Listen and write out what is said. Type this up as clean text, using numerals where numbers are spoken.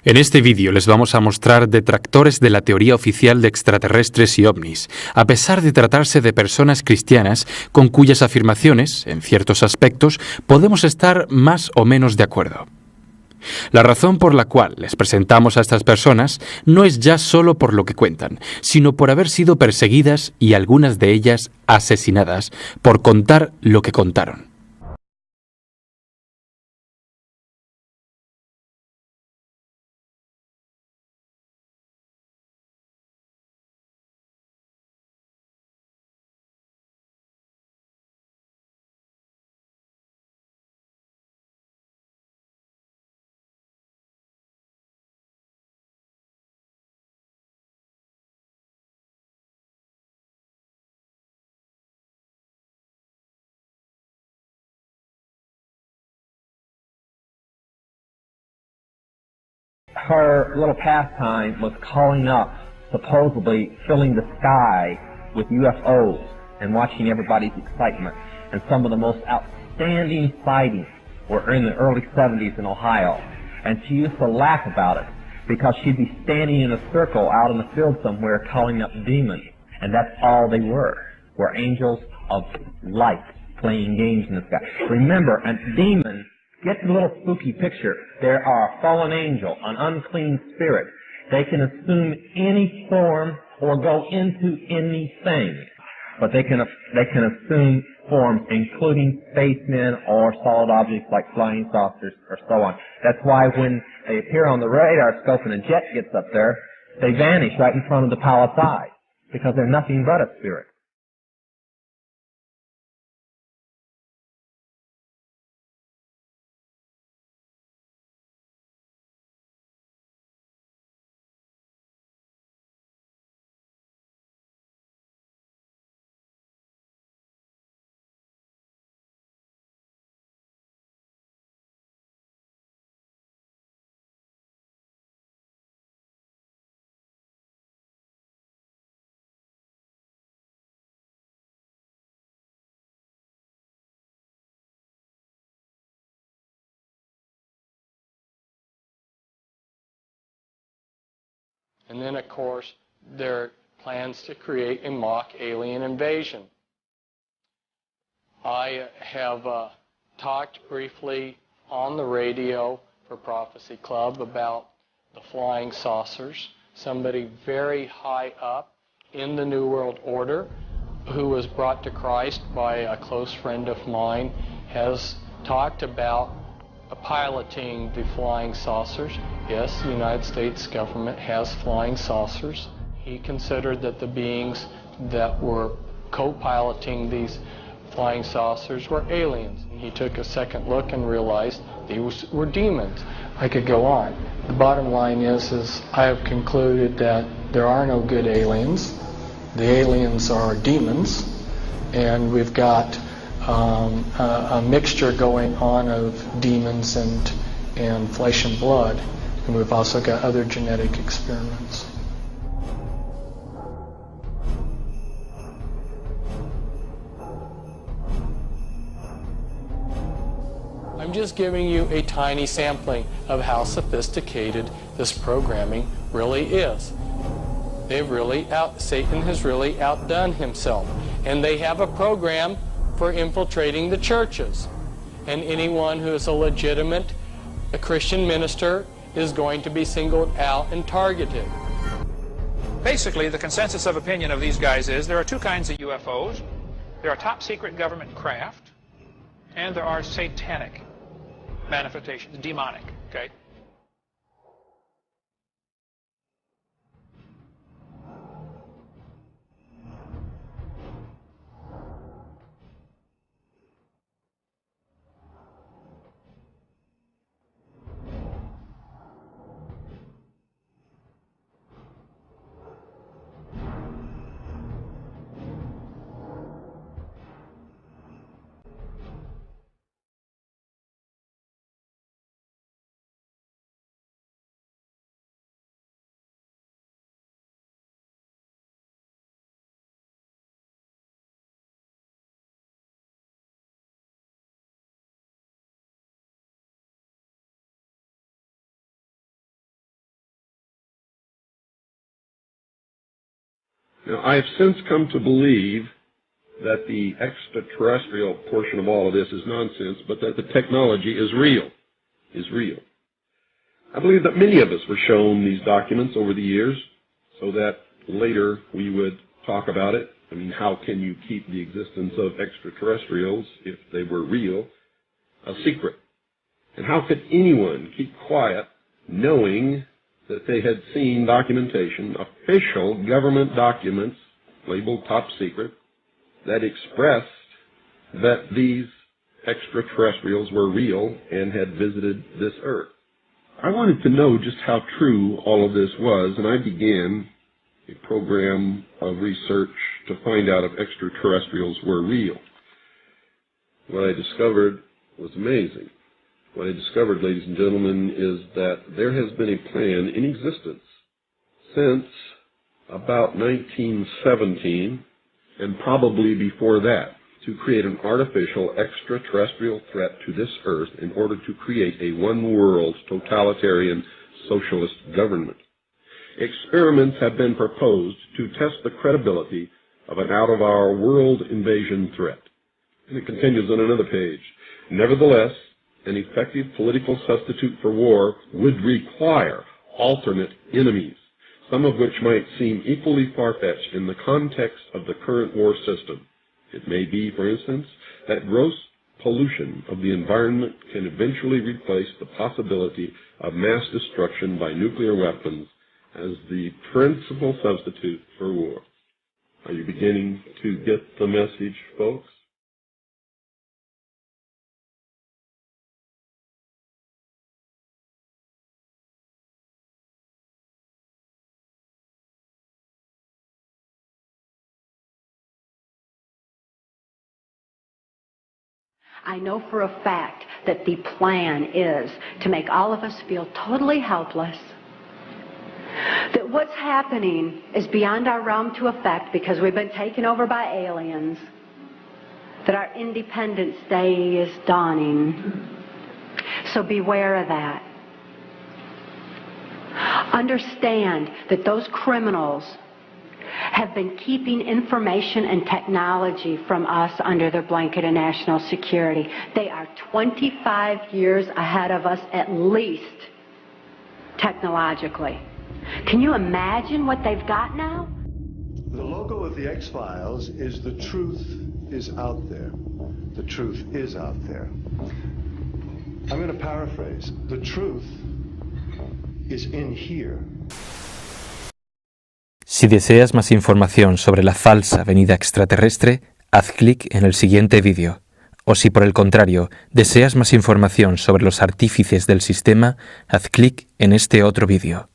En este vídeo les vamos a mostrar detractores de la teoría oficial de extraterrestres y ovnis, a pesar de tratarse de personas cristianas con cuyas afirmaciones, en ciertos aspectos, podemos estar más o menos de acuerdo. La razón por la cual les presentamos a estas personas no es ya solo por lo que cuentan, sino por haber sido perseguidas y algunas de ellas asesinadas por contar lo que contaron. Her little pastime was calling up, supposedly filling the sky with UFOs and watching everybody's excitement. And some of the most outstanding sightings were in the early 70s in Ohio. And she used to laugh about it because she'd be standing in a circle out in the field somewhere calling up demons. And that's all they were angels of light playing games in the sky. Remember, a demon, get the little spooky picture. There are a fallen angel, an unclean spirit. They can assume any form or go into anything. But they can assume forms including spacemen or solid objects like flying saucers or so on. That's why when they appear on the radar scope and a jet gets up there, they vanish right in front of the pilot's eye because they're nothing but a spirit. And then, of course, there are plans to create a mock alien invasion. I have talked briefly on the radio for Prophecy Club about the flying saucers. Somebody very high up in the New World Order who was brought to Christ by a close friend of mine has talked about piloting the flying saucers. Yes, the United States government has flying saucers. He considered that the beings that were co-piloting these flying saucers were aliens. He took a second look and realized these were demons. I could go on. The bottom line is I have concluded that there are no good aliens. The aliens are demons, and we've got a mixture going on of demons and flesh and blood, and we've also got other genetic experiments. I'm just giving you a tiny sampling of how sophisticated this programming really is. Satan has really outdone himself, and they have a program for infiltrating the churches. And anyone who is a legitimate Christian minister is going to be singled out and targeted. Basically, the consensus of opinion of these guys is there are two kinds of UFOs. There are top secret government craft, and there are satanic manifestations, demonic, okay? Now, I have since come to believe that the extraterrestrial portion of all of this is nonsense, but that the technology is real. I believe that many of us were shown these documents over the years so that later we would talk about it. I mean, how can you keep the existence of extraterrestrials, if they were real, a secret? And how could anyone keep quiet knowing that they had seen documentation, official government documents labeled top secret, that expressed that these extraterrestrials were real and had visited this earth? I wanted to know just how true all of this was, and I began a program of research to find out if extraterrestrials were real. What I discovered was amazing. What I discovered, ladies and gentlemen, is that there has been a plan in existence since about 1917, and probably before that, to create an artificial extraterrestrial threat to this earth in order to create a one-world totalitarian socialist government. Experiments have been proposed to test the credibility of an out-of-our-world invasion threat. And it continues on another page. Nevertheless, an effective political substitute for war would require alternate enemies, some of which might seem equally far-fetched in the context of the current war system. It may be, for instance, that gross pollution of the environment can eventually replace the possibility of mass destruction by nuclear weapons as the principal substitute for war. Are you beginning to get the message, folks? I know for a fact that the plan is to make all of us feel totally helpless, that what's happening is beyond our realm to affect because we've been taken over by aliens, that our Independence Day is dawning. So beware of that. Understand that those criminals have been keeping information and technology from us under their blanket of national security. They are 25 years ahead of us at least, technologically. Can you imagine what they've got now? The logo of the X-Files is "The truth is out there." The truth is out there. I'm going to paraphrase. The truth is in here. Si deseas más información sobre la falsa venida extraterrestre, haz clic en el siguiente vídeo. O si por el contrario deseas más información sobre los artífices del sistema, haz clic en este otro vídeo.